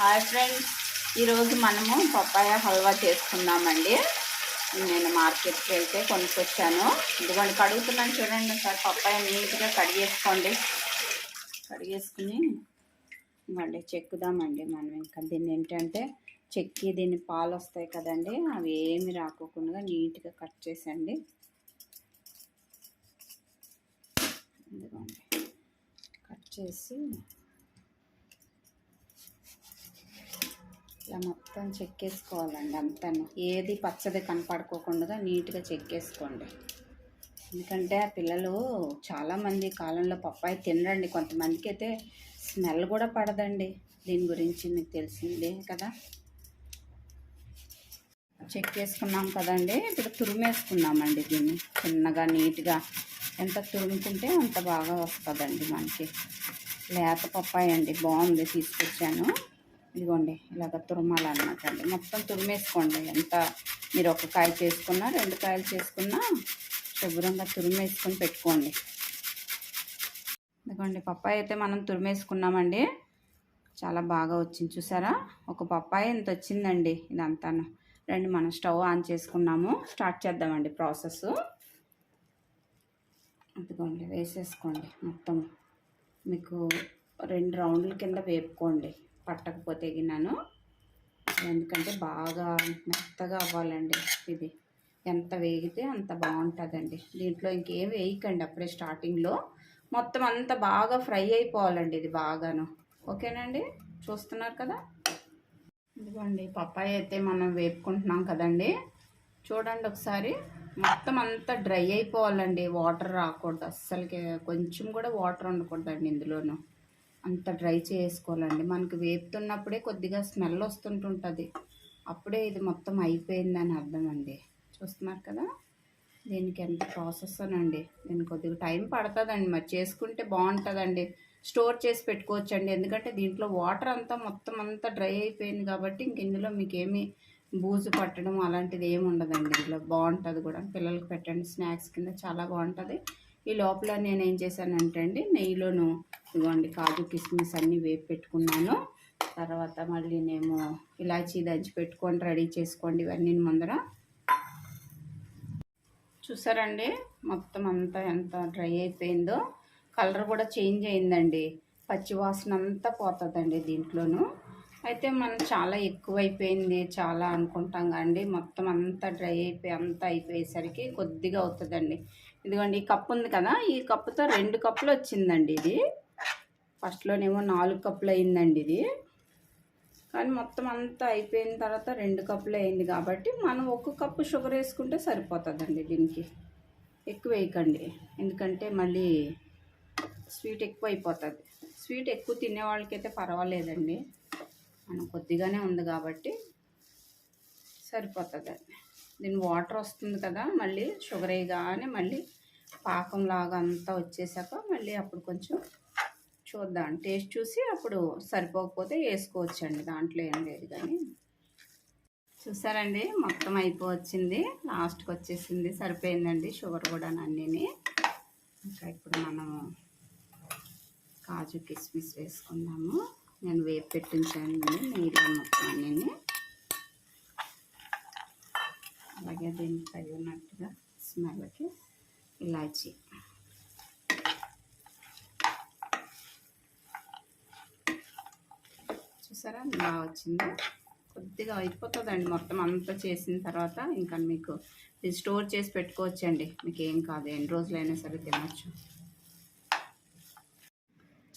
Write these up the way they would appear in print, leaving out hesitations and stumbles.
Hi friends, ఈరోజు మనము papaya halwa చేసుకుందామండి. నేను మార్కెట్కి వెళ్తే కొనుక్కొచ్చాను. ఇదిగోండి కడుగుతున్నాను చూడండి. ఒకసారి పప్పాయ నీట్గా కడిగేసుకుని మళ్ళీ చెక్కుదామండి. మనం ఇంకా దీన్ని ఏంటంటే దీన్ని పాలు వస్తాయి కదండి, అవి ఏమి రాకోకుండా నీట్గా కట్ చేసండి. ఇదిగోండి కట్ చేసి ఇలా మొత్తం చెక్కేసుకోవాలండి. అంతాను ఏది పచ్చది కనపడుకోకుండా నీట్గా చెక్కేసుకోండి. ఎందుకంటే ఆ పిల్లలు చాలామంది కాలంలో పప్పాయి తినరండి. కొంతమందికి అయితే స్మెల్ కూడా పడదండి. దీని గురించి మీకు తెలిసిందే కదా. చెక్కేసుకున్నాం కదండి. ఇప్పుడు తురిమేసుకున్నామండి. దీన్ని చిన్నగా నీట్గా ఎంత తురుముకుంటే అంత బాగా వస్తుందండి మనకి. లేత పప్పాయి అండి, బాగుంది, తీసుకొచ్చాను. ఇదిగోండి ఇలాగ తురమాలన్నమాట అండి. మొత్తం తురిమేసుకోండి. ఎంత మీరు ఒక కాయ చేసుకున్నా 2 కాయలు చేసుకున్నా శుభ్రంగా తురిమేసుకొని పెట్టుకోండి. ఇదిగోండి పప్పాయ అయితే మనం తురిమేసుకున్నామండి. చాలా బాగా వచ్చింది చూసారా. ఒక పప్పాయ ఎంత వచ్చిందండి ఇదంతాను. రండి మనం స్టవ్ ఆన్ చేసుకున్నాము, స్టార్ట్ చేద్దామండి ప్రాసెస్. ఇదిగోండి వేసేసుకోండి మొత్తం. మీకు 2 రౌండ్ల కింద వేపుకోండి, పట్టకపోతే గిన్నాను. ఎందుకంటే బాగా మెత్తగా అవ్వాలండి. ఇది ఎంత వేగితే అంత బాగుంటుందండి. దీంట్లో ఇంకేం వేయకండి అప్పుడే స్టార్టింగ్లో. మొత్తం అంతా బాగా ఫ్రై అయిపోవాలండి ఇది బాగాను. ఓకేనండి, చూస్తున్నారు కదా. ఇదిగోండి పప్పాయ అయితే మనం వేపుకుంటున్నాం కదండి. చూడండి ఒకసారి, మొత్తం అంతా డ్రై అయిపోవాలండి. వాటర్ రాకూడదు అస్సలకి, కొంచెం కూడా వాటర్ ఉండకూడదండి ఇందులోనూ. అంత డ్రై చేసుకోవాలండి. మనకు వేపుతున్నప్పుడే కొద్దిగా స్మెల్ వస్తుంటుంటుంది, అప్పుడే ఇది మొత్తం అయిపోయిందని అర్థం అండి. చూస్తున్నారు కదా. దీనికి ఎంత ప్రాసెస్ అనండి. దీనికి కొద్దిగా టైం పడుతుందండి. మరి చేసుకుంటే బాగుంటుందండి. స్టోర్ చేసి పెట్టుకోవచ్చండి. ఎందుకంటే దీంట్లో వాటర్ అంతా మొత్తం అంతా డ్రై అయిపోయింది కాబట్టి ఇంక ఇందులో మీకు ఏమీ బూజు పట్టడం అలాంటిది ఏమి ఉండదండి. ఇందులో బాగుంటుంది కూడా. పిల్లలకి పెట్టండి స్నాక్స్ కింద, చాలా బాగుంటుంది. ఈ లోపల నేను ఏం చేశానంటే అండి, నెయ్యిలోను ఇదిగోండి కాజు కిస్మిస్ అన్నీ వేపు పెట్టుకున్నాను. తర్వాత మళ్ళీ నేను ఇలాచీ దంచి పెట్టుకొని రెడీ చేసుకోండి ఇవన్నీ ముందర. చూసారండి మొత్తం అంతా ఎంత డ్రై అయిపోయిందో. కలర్ కూడా చేంజ్ అయిందండి. పచ్చివాసన అంతా పోతుందండి దీంట్లోనూ. అయితే మనం చాలా ఎక్కువైపోయింది చాలా అనుకుంటాం కండి. మొత్తం అంతా డ్రై అయిపోయి అంతా అయిపోయేసరికి కొద్దిగా అవుతుందండి. ఇదిగోండి ఈ కప్పు ఉంది కదా, ఈ కప్పుతో 2 కప్పులు వచ్చిందండి ఇది. ఫస్ట్లోనేమో 4 కప్పులు అయిందండి ఇది. కానీ మొత్తం అంతా అయిపోయిన తర్వాత 2 కప్పులు అయింది కాబట్టి మనం 1 కప్పు షుగర్ వేసుకుంటే సరిపోతుందండి. దీనికి ఎక్కువ వేయకండి, ఎందుకంటే మళ్ళీ స్వీట్ ఎక్కువ అయిపోతుంది. స్వీట్ ఎక్కువ తినే వాళ్ళకైతే పర్వాలేదండి, మనం కొద్దిగానే ఉంది కాబట్టి సరిపోతుందండి. దీని వాటర్ వస్తుంది కదా, మళ్ళీ షుగర్ వేయగానే మళ్ళీ పాకంలాగా అంతా వచ్చేసాక మళ్ళీ అప్పుడు కొంచెం చూద్దాం, టేస్ట్ చూసి అప్పుడు సరిపోకపోతే వేసుకోవచ్చండి. దాంట్లో ఏం లేదు. కానీ చూసారండి మొత్తం అయిపోవచ్చింది, లాస్ట్కి వచ్చేసింది, సరిపోయిందండి షుగర్ కూడా అన్నీని. ఇంకా ఇప్పుడు మనము కాజు కిస్మిస్ వేసుకుందాము. నేను వేపు పెట్టించాను నీళ్ళు మొత్తం అన్నీ. అలాగే దీనికి తగినట్టుగా స్మెల్కి ఇలాచి. చూసారా బాగా వచ్చింది. కొద్దిగా అయిపోతుందండి మొత్తం అంతా చేసిన తర్వాత. ఇంకా మీకు ఇది స్టోర్ చేసి పెట్టుకోవచ్చండి, మీకు ఏం కాదు, ఎన్ని రోజులైనా సరే తినచ్చు.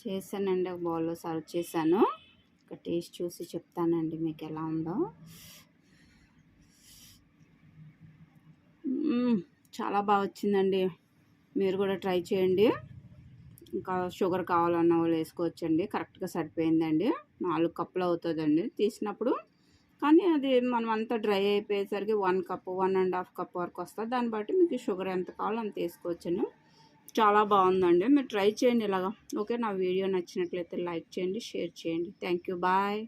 చేశానండి, ఒక బౌల్లో సర్వ్ చేశాను. ఒక టేస్ట్ చూసి చెప్తానండి మీకు ఎలా ఉందో. చాలా బాగా వచ్చిందండి. మీరు కూడా ట్రై చేయండి. ఇంకా షుగర్ కావాలన్న వాళ్ళు వేసుకోవచ్చండి. కరెక్ట్గా సరిపోయిందండి. 4 కప్పులు అవుతుందండి తీసినప్పుడు. కానీ అది మనం అంతా డ్రై అయిపోయేసరికి 1 కప్పు 1.5 కప్ వరకు వస్తుంది. దాన్ని బట్టి మీకు షుగర్ ఎంత కావాలో అంత వేసుకోవచ్చండి. చాలా బాగుందండి, మీరు ట్రై చేయండి ఇలాగా. ఓకే, నా వీడియో నచ్చినట్లయితే లైక్ చేయండి, షేర్ చేయండి. Thank you, bye.